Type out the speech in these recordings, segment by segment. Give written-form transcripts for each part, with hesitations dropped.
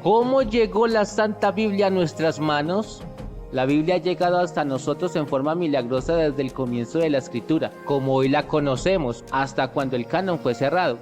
¿Cómo llegó la Santa Biblia a nuestras manos? La Biblia ha llegado hasta nosotros en forma milagrosa desde el comienzo de la escritura, como hoy la conocemos, hasta cuando el canon fue cerrado.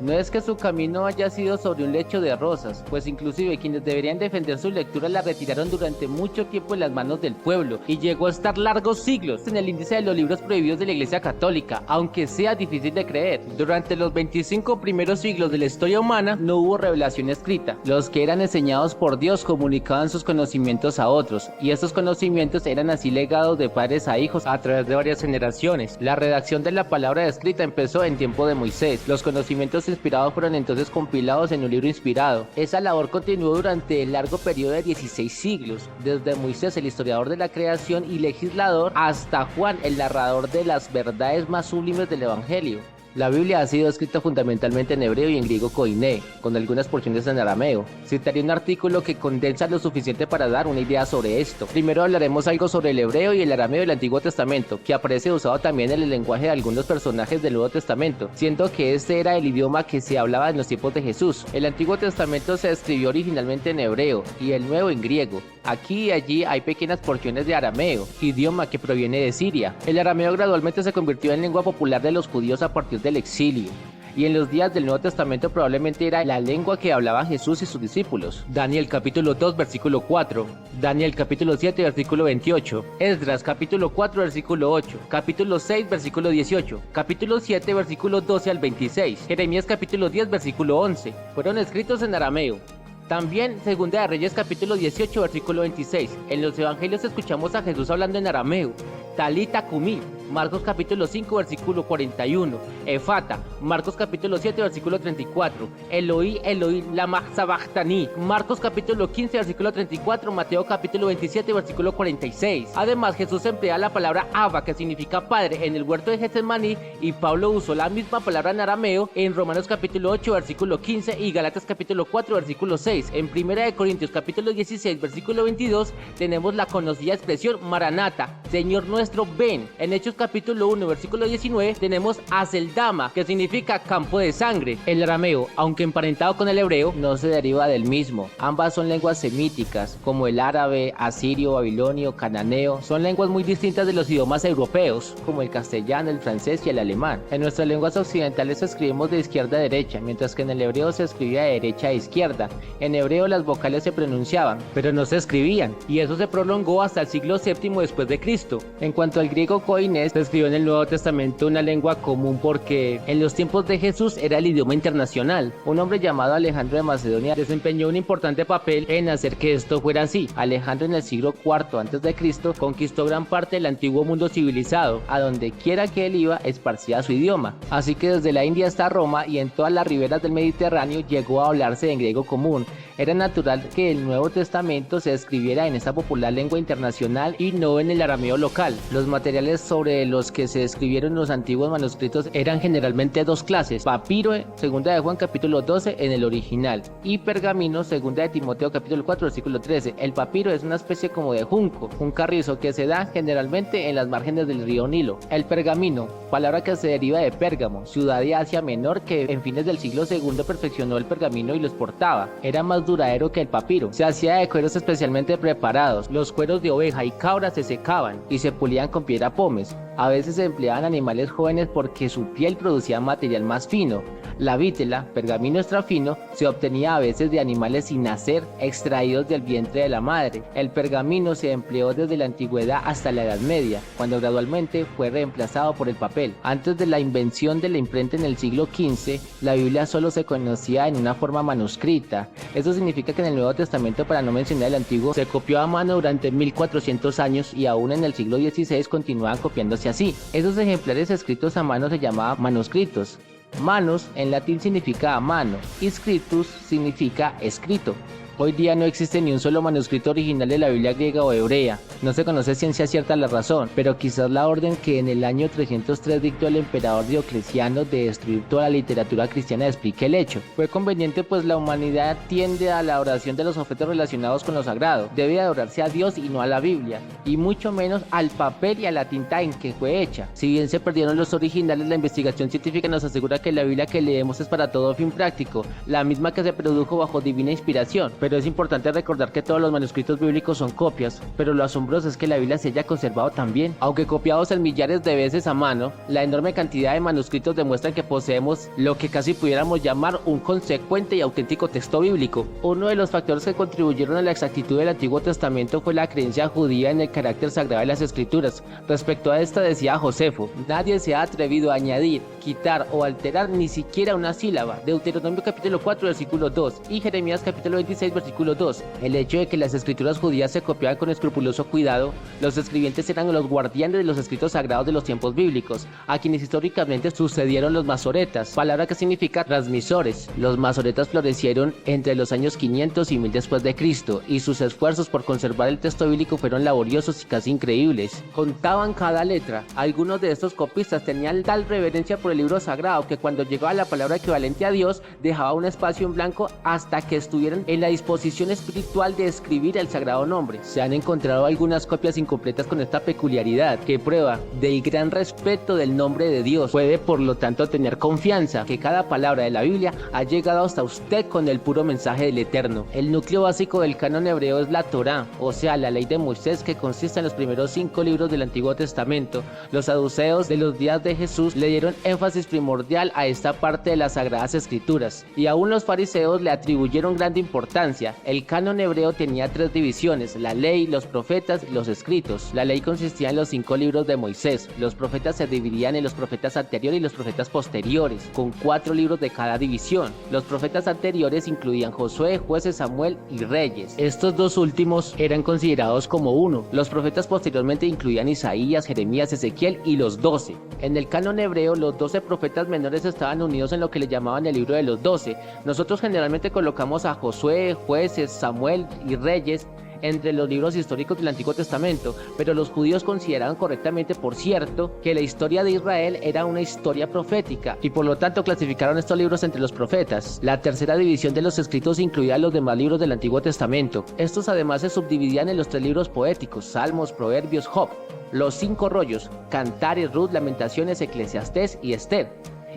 No es que su camino haya sido sobre un lecho de rosas, pues inclusive quienes deberían defender su lectura la retiraron durante mucho tiempo en las manos del pueblo y llegó a estar largos siglos en el índice de los libros prohibidos de la Iglesia Católica, aunque sea difícil de creer. Durante los 25 primeros siglos de la historia humana no hubo revelación escrita. Los que eran enseñados por Dios comunicaban sus conocimientos a otros, y estos conocimientos eran así legados de padres a hijos a través de varias generaciones. La redacción de la palabra escrita empezó en tiempo de Moisés. Los conocimientos inspirados fueron entonces compilados en un libro inspirado. Esa labor continuó durante el largo periodo de 16 siglos, desde Moisés, el historiador de la creación y legislador, hasta Juan, el narrador de las verdades más sublimes del Evangelio. La Biblia ha sido escrita fundamentalmente en hebreo y en griego koiné, con algunas porciones en arameo. Citaré un artículo que condensa lo suficiente para dar una idea sobre esto. Primero hablaremos algo sobre el hebreo y el arameo del Antiguo Testamento, que aparece usado también en el lenguaje de algunos personajes del Nuevo Testamento, siendo que este era el idioma que se hablaba en los tiempos de Jesús. El Antiguo Testamento se escribió originalmente en hebreo y el Nuevo en griego. Aquí y allí hay pequeñas porciones de arameo, idioma que proviene de Siria. El arameo gradualmente se convirtió en lengua popular de los judíos a partir del exilio, y en los días del Nuevo Testamento probablemente era la lengua que hablaban Jesús y sus discípulos. Daniel capítulo 2 versículo 4, Daniel capítulo 7 versículo 28, Esdras capítulo 4 versículo 8, capítulo 6 versículo 18, capítulo 7 versículo 12 al 26, Jeremías capítulo 10 versículo 11, fueron escritos en arameo. También Segunda de Reyes capítulo 18 versículo 26. En los evangelios escuchamos a Jesús hablando en arameo. Talita Cumi, Marcos capítulo 5 versículo 41. Efata, Marcos capítulo 7 versículo 34. Eloí, Eloí, lama sabachthani, Marcos capítulo 15 versículo 34. Mateo capítulo 27 versículo 46. Además, Jesús emplea la palabra Abba, que significa padre, en el huerto de Getsemaní, y Pablo usó la misma palabra en arameo en Romanos capítulo 8 versículo 15 y Galatas capítulo 4 versículo 6. En Primera de Corintios capítulo 16 versículo 22 tenemos la conocida expresión Maranata, Señor nuestro ven. En Hechos capítulo 1 versículo 19 tenemos Aceldama, que significa campo de sangre. El arameo, aunque emparentado con el hebreo, no se deriva del mismo. Ambas son lenguas semíticas, como el árabe, asirio, babilonio, cananeo. Son lenguas muy distintas de los idiomas europeos, como el castellano, el francés y el alemán. En nuestras lenguas occidentales escribimos de izquierda a derecha, mientras que en el hebreo se escribía de derecha a izquierda. En hebreo las vocales se pronunciaban, pero no se escribían, y eso se prolongó hasta el siglo VII después de Cristo. En cuanto al griego koiné, se escribió en el Nuevo Testamento una lengua común porque en los tiempos de Jesús era el idioma internacional. Un hombre llamado Alejandro de Macedonia desempeñó un importante papel en hacer que esto fuera así. Alejandro en el siglo IV a.C. conquistó gran parte del antiguo mundo civilizado. A donde quiera que él iba, esparcía su idioma. Así que desde la India hasta Roma y en todas las riberas del Mediterráneo llegó a hablarse en griego común. Era natural que el Nuevo Testamento se escribiera en esta popular lengua internacional y no en el arameo local. Los materiales sobre los que se escribieron los antiguos manuscritos eran generalmente dos clases: papiro, segunda de Juan capítulo 12 en el original, y pergamino, segunda de Timoteo capítulo 4 versículo 13. El papiro es una especie como de junco, un carrizo que se da generalmente en las márgenes del río Nilo. El pergamino, palabra que se deriva de Pérgamo, ciudad de Asia Menor, que en fines del siglo II perfeccionó el pergamino y lo exportaba. Era más duradero que el papiro. Se hacía de cueros especialmente preparados. Los cueros de oveja y cabra se secaban y se pulían con piedra pómez. A veces se empleaban animales jóvenes porque su piel producía material más fino. La vítela, pergamino extra fino, se obtenía a veces de animales sin nacer, extraídos del vientre de la madre. El pergamino se empleó desde la antigüedad hasta la Edad Media, cuando gradualmente fue reemplazado por el papel. Antes de la invención de la imprenta en el siglo XV, la Biblia solo se conocía en una forma manuscrita. Eso significa que en el Nuevo Testamento, para no mencionar el Antiguo, se copió a mano durante 1400 años y aún en el siglo XVI continuaban copiándose así. Esos ejemplares escritos a mano se llamaban manuscritos. Manus en latín significa a mano y scriptus significa escrito. Hoy día no existe ni un solo manuscrito original de la Biblia griega o hebrea. No se conoce ciencia cierta la razón, pero quizás la orden que en el año 303 dictó el emperador Diocleciano de destruir toda la literatura cristiana explique el hecho. Fue conveniente, pues la humanidad tiende a la oración de los objetos relacionados con lo sagrado. Debe adorarse a Dios y no a la Biblia, y mucho menos al papel y a la tinta en que fue hecha. Si bien se perdieron los originales, la investigación científica nos asegura que la Biblia que leemos es para todo fin práctico, la misma que se produjo bajo divina inspiración. Pero pero es importante recordar que todos los manuscritos bíblicos son copias, pero lo asombroso es que la Biblia se haya conservado también. Aunque copiados en millares de veces a mano, la enorme cantidad de manuscritos demuestran que poseemos lo que casi pudiéramos llamar un consecuente y auténtico texto bíblico. Uno de los factores que contribuyeron a la exactitud del Antiguo Testamento fue la creencia judía en el carácter sagrado de las Escrituras. Respecto a esta decía Josefo: nadie se ha atrevido a añadir, quitar o alterar ni siquiera una sílaba. Deuteronomio capítulo 4 versículo 2 y Jeremías capítulo 26 versículo 2. El hecho de que las escrituras judías se copiaban con escrupuloso cuidado, los escribientes eran los guardianes de los escritos sagrados de los tiempos bíblicos, a quienes históricamente sucedieron los masoretas, palabra que significa transmisores. Los masoretas florecieron entre los años 500 y 1000 después de Cristo, y sus esfuerzos por conservar el texto bíblico fueron laboriosos y casi increíbles. Contaban cada letra. Algunos de estos copistas tenían tal reverencia por el libro sagrado que cuando llegaba la palabra equivalente a Dios, dejaba un espacio en blanco hasta que estuvieran en la disposición espiritual de escribir el sagrado nombre. Se han encontrado algunas copias incompletas con esta peculiaridad, que prueba del gran respeto del nombre de Dios. Puede por lo tanto tener confianza que cada palabra de la Biblia ha llegado hasta usted con el puro mensaje del Eterno. El núcleo básico del canon hebreo es la Torá, o sea, la ley de Moisés, que consiste en los primeros 5 libros del Antiguo Testamento. Los saduceos de los días de Jesús le dieron énfasis primordial a esta parte de las Sagradas Escrituras, y aún los fariseos le atribuyeron grande importancia. El canon hebreo tenía 3 divisiones: la ley, los profetas y los escritos. La ley consistía en los 5 libros de Moisés. Los profetas se dividían en los profetas anteriores y los profetas posteriores, con 4 libros de cada división. Los profetas anteriores incluían Josué, Jueces, Samuel y Reyes. Estos 2 últimos eran considerados como uno. Los profetas posteriormente incluían Isaías, Jeremías, Ezequiel y los 12. En el canon hebreo, los 12 profetas menores estaban unidos en lo que le llamaban el libro de los 12. Nosotros generalmente colocamos a Josué, Jueces, Samuel y Reyes entre los libros históricos del Antiguo Testamento, pero los judíos consideraban correctamente, por cierto, que la historia de Israel era una historia profética, y por lo tanto clasificaron estos libros entre los profetas. La tercera división de los escritos incluía los demás libros del Antiguo Testamento. Estos además se subdividían en los 3 libros poéticos: Salmos, Proverbios, Job, los 5 rollos: Cantares, Ruth, Lamentaciones, Eclesiastés y Esther,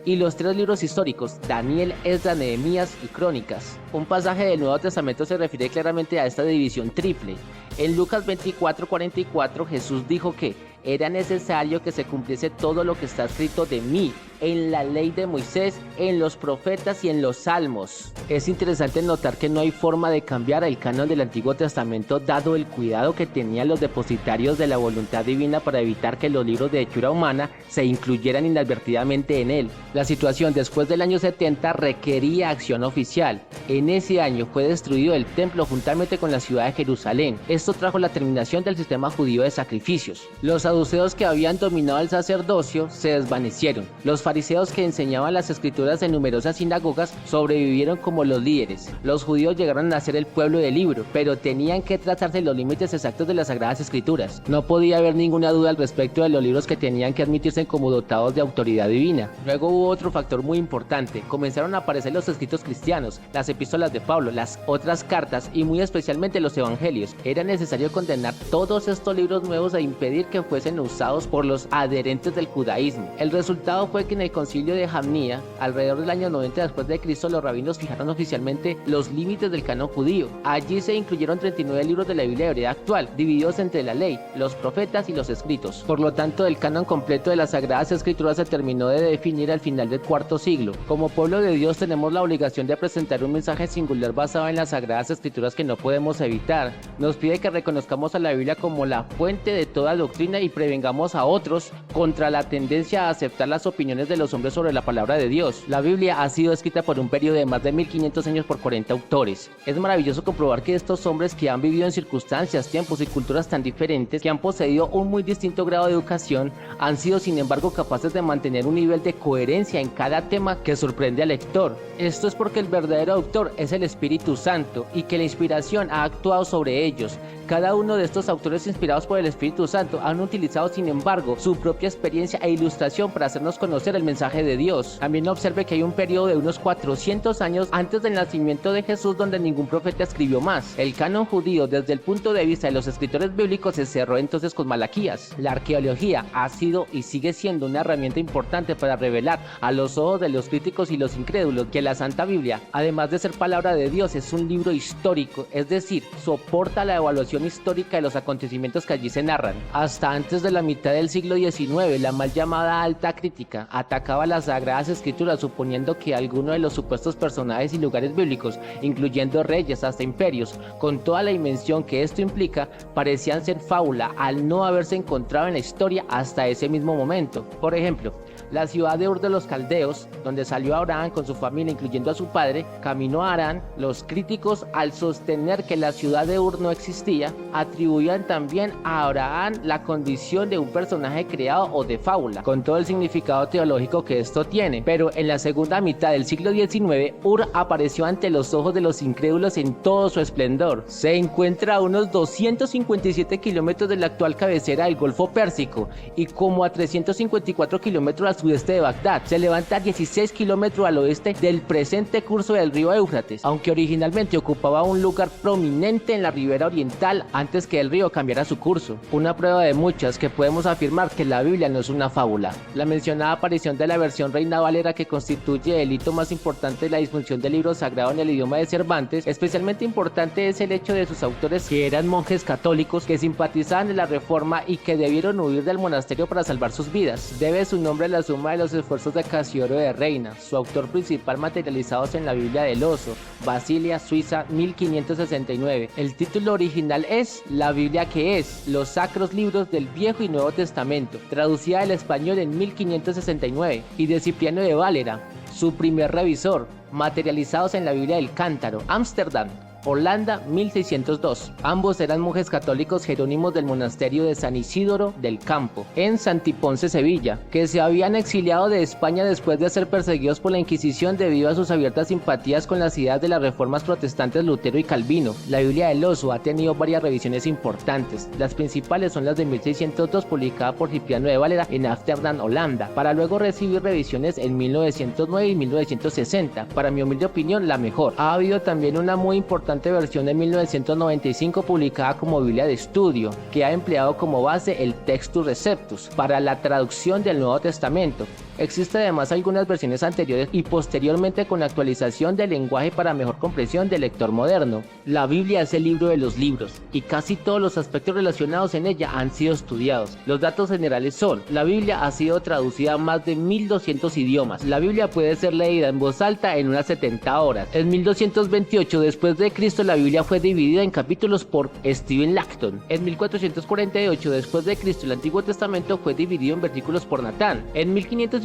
y los 3 libros históricos: Daniel, Esdras, Nehemías y Crónicas. Un pasaje del Nuevo Testamento se refiere claramente a esta división triple. En Lucas 24:44 Jesús dijo que era necesario que se cumpliese todo lo que está escrito de mí en la ley de Moisés, en los profetas y en los salmos. Es interesante notar que no hay forma de cambiar el canon del Antiguo Testamento, dado el cuidado que tenían los depositarios de la voluntad divina para evitar que los libros de hechura humana se incluyeran inadvertidamente en él. La situación después del año 70 requería acción oficial. En ese año fue destruido el templo juntamente con la ciudad de Jerusalén. Esto trajo la terminación del sistema judío de sacrificios. Los saduceos, que habían dominado el sacerdocio, se desvanecieron. Los fariseos, que enseñaban las escrituras en numerosas sinagogas, sobrevivieron como los líderes. Los judíos llegaron a ser el pueblo del libro, pero tenían que trazarse los límites exactos de las Sagradas Escrituras. No podía haber ninguna duda al respecto de los libros que tenían que admitirse como dotados de autoridad divina. Luego hubo otro factor muy importante: comenzaron a aparecer los escritos cristianos, las epístolas de Pablo, las otras cartas y muy especialmente los evangelios. Era necesario condenar todos estos libros nuevos e impedir que fuesen usados por los adherentes del judaísmo. El resultado fue que en el concilio de Jamnia, alrededor del año 90 después de Cristo, los rabinos fijaron oficialmente los límites del canon judío. Allí se incluyeron 39 libros de la Biblia hebrea actual, divididos entre la ley, los profetas y los escritos. Por lo tanto, el canon completo de las Sagradas Escrituras se terminó de definir al final del cuarto siglo. Como pueblo de Dios tenemos la obligación de presentar un mensaje singular basado en las Sagradas Escrituras que no podemos evitar. Nos pide que reconozcamos a la Biblia como la fuente de toda doctrina y prevengamos a otros contra la tendencia a aceptar las opiniones de los hombres sobre la palabra de Dios. La Biblia ha sido escrita por un periodo de más de 1500 años por 40 autores. Es maravilloso comprobar que estos hombres, que han vivido en circunstancias, tiempos y culturas tan diferentes, que han poseído un muy distinto grado de educación, han sido sin embargo capaces de mantener un nivel de coherencia en cada tema que sorprende al lector. Esto es porque el verdadero autor es el Espíritu Santo y que la inspiración ha actuado sobre ellos. Cada uno de estos autores inspirados por el Espíritu Santo han utilizado sin embargo su propia experiencia e ilustración para hacernos conocer del mensaje de Dios. También observe que hay un periodo de unos 400 años antes del nacimiento de Jesús donde ningún profeta escribió más. El canon judío desde el punto de vista de los escritores bíblicos se cerró entonces con Malaquías. La arqueología ha sido y sigue siendo una herramienta importante para revelar a los ojos de los críticos y los incrédulos que la Santa Biblia, además de ser palabra de Dios, es un libro histórico, es decir, soporta la evaluación histórica de los acontecimientos que allí se narran. Hasta antes de la mitad del siglo XIX, la mal llamada alta crítica atacaba las Sagradas Escrituras suponiendo que alguno de los supuestos personajes y lugares bíblicos, incluyendo reyes hasta imperios, con toda la dimensión que esto implica, parecían ser fábula al no haberse encontrado en la historia hasta ese mismo momento. Por ejemplo, la ciudad de Ur de los Caldeos, donde salió Abraham con su familia, incluyendo a su padre, caminó a Harán. Los críticos, al sostener que la ciudad de Ur no existía, atribuían también a Abraham la condición de un personaje creado o de fábula, con todo el significado teológico que esto tiene. Pero en la segunda mitad del siglo XIX, Ur apareció ante los ojos de los incrédulos en todo su esplendor. Se encuentra a unos 257 kilómetros de la actual cabecera del Golfo Pérsico y como a 354 kilómetros al sudeste de Bagdad. Se levanta 16 kilómetros al oeste del presente curso del río Éufrates, aunque originalmente ocupaba un lugar prominente en la ribera oriental antes que el río cambiara su curso. Una prueba de muchas que podemos afirmar que la Biblia no es una fábula. La mencionada aparición de la versión Reina Valera, que constituye el hito más importante de la difusión del libro sagrado en el idioma de Cervantes, especialmente importante es el hecho de sus autores que eran monjes católicos que simpatizaban de la Reforma y que debieron huir del monasterio para salvar sus vidas. Debe su nombre a la suma de los esfuerzos de Casiodoro de Reina, su autor principal, materializados en la Biblia del Oso, Basilia, Suiza, 1569. El título original es La Biblia que es, los sacros libros del Viejo y Nuevo Testamento, traducida al español en 1569, y de Cipriano de Valera, su primer revisor, materializados en la Biblia del Cántaro, Ámsterdam, Holanda, 1602. Ambos eran monjes católicos jerónimos del monasterio de San Isidoro del Campo, en Santiponce, Sevilla, que se habían exiliado de España después de ser perseguidos por la Inquisición debido a sus abiertas simpatías con las ideas de las reformas protestantes Lutero y Calvino. La Biblia del Oso ha tenido varias revisiones importantes. Las principales son las de 1602, publicada por Cipriano de Valera en Ámsterdam, Holanda, para luego recibir revisiones en 1909 y 1960. Para mi humilde opinión, la mejor. Ha habido también una muy importante versión de 1995 publicada como Biblia de estudio, que ha empleado como base el Textus Receptus para la traducción del Nuevo Testamento. Existe además algunas versiones anteriores y posteriormente con actualización del lenguaje para mejor comprensión del lector moderno. La Biblia es el libro de los libros y casi todos los aspectos relacionados en ella han sido estudiados. Los datos generales son: la Biblia ha sido traducida a más de 1200 idiomas. La Biblia puede ser leída en voz alta en unas 70 horas. En 1228 después de Cristo la Biblia fue dividida en capítulos por Stephen Langton. En 1448 después de Cristo el Antiguo Testamento fue dividido en versículos por Natán. En 1551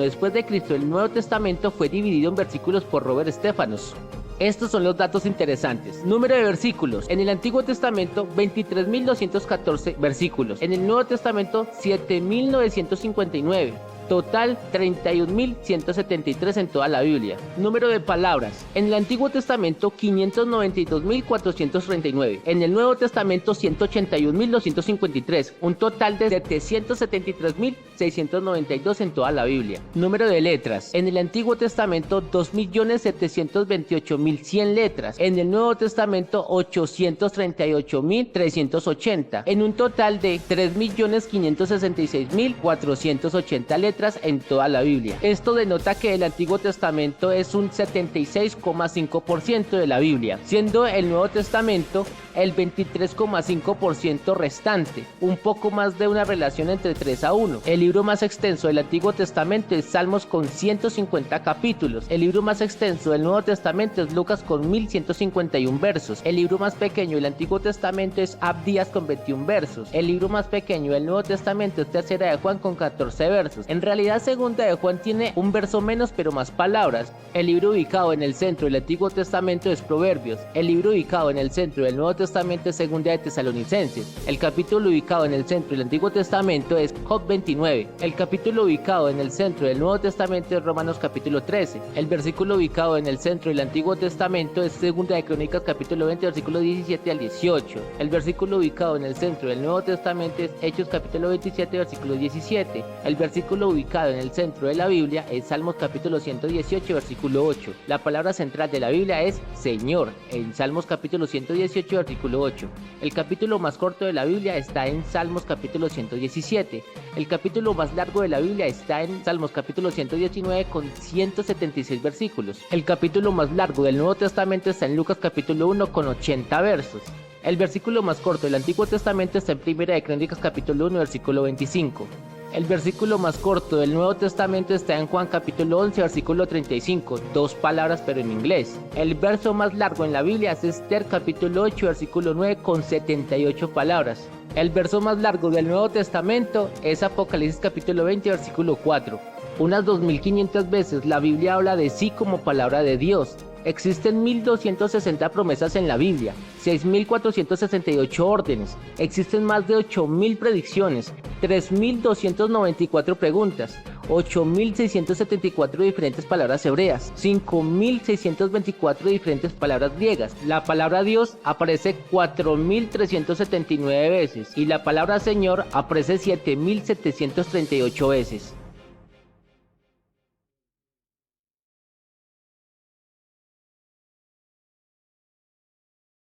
después de Cristo el Nuevo Testamento fue dividido en versículos por Robert Stephanus. Estos son los datos interesantes. Número de versículos. En el Antiguo Testamento, 23.214 versículos. En el Nuevo Testamento, 7.959. Total 31.173 en toda la Biblia. Número de palabras. En el Antiguo Testamento 592.439. En el Nuevo Testamento 181.253. Un total de 773.692 en toda la Biblia. Número de letras. En el Antiguo Testamento 2.728.100 letras. En el Nuevo Testamento 838.380. En un total de 3.566.480 letras en toda la Biblia. Esto denota que el Antiguo Testamento es un 76,5% de la Biblia, siendo el Nuevo Testamento el 23,5% restante, un poco más de una relación entre 3:1. El libro más extenso del Antiguo Testamento es Salmos con 150 capítulos. El libro más extenso del Nuevo Testamento es Lucas con 1151 versos. El libro más pequeño del Antiguo Testamento es Abdías con 21 versos. El libro más pequeño del Nuevo Testamento es Tercera de Juan con 14 versos. En realidad Segunda de Juan tiene un verso menos pero más palabras. El libro ubicado en el centro del Antiguo Testamento es Proverbios. El libro ubicado en el centro del Nuevo Testamento es Segunda de Tesalonicenses. El capítulo ubicado en el centro del Antiguo Testamento es Job 29. El capítulo ubicado en el centro del Nuevo Testamento es Romanos capítulo 13. El versículo ubicado en el centro del Antiguo Testamento es Segunda de Crónicas capítulo 20 versículo 17 al 18. El versículo ubicado en el centro del Nuevo Testamento es Hechos capítulo 27 versículo 17. El versículo ubicado en el centro de la Biblia es Salmos capítulo 118, versículo 8. La palabra central de la Biblia es Señor, en Salmos capítulo 118, versículo 8. El capítulo más corto de la Biblia está en Salmos capítulo 117. El capítulo más largo de la Biblia está en Salmos capítulo 119 con 176 versículos. El capítulo más largo del Nuevo Testamento está en Lucas capítulo 1 con 80 versos. El versículo más corto del Antiguo Testamento está en Primera de Crónicas capítulo 1 versículo 25. El versículo más corto del Nuevo Testamento está en Juan capítulo 11 versículo 35, 2 palabras pero en inglés. El verso más largo en la Biblia es Esther capítulo 8 versículo 9 con 78 palabras. El verso más largo del Nuevo Testamento es Apocalipsis capítulo 20 versículo 4. Unas 2500 veces la Biblia habla de sí como palabra de Dios. Existen 1260 promesas en la Biblia, 6468 órdenes, existen más de 8000 predicciones, 3294 preguntas, 8674 diferentes palabras hebreas, 5624 diferentes palabras griegas. La palabra Dios aparece 4379 veces y la palabra Señor aparece 7738 veces.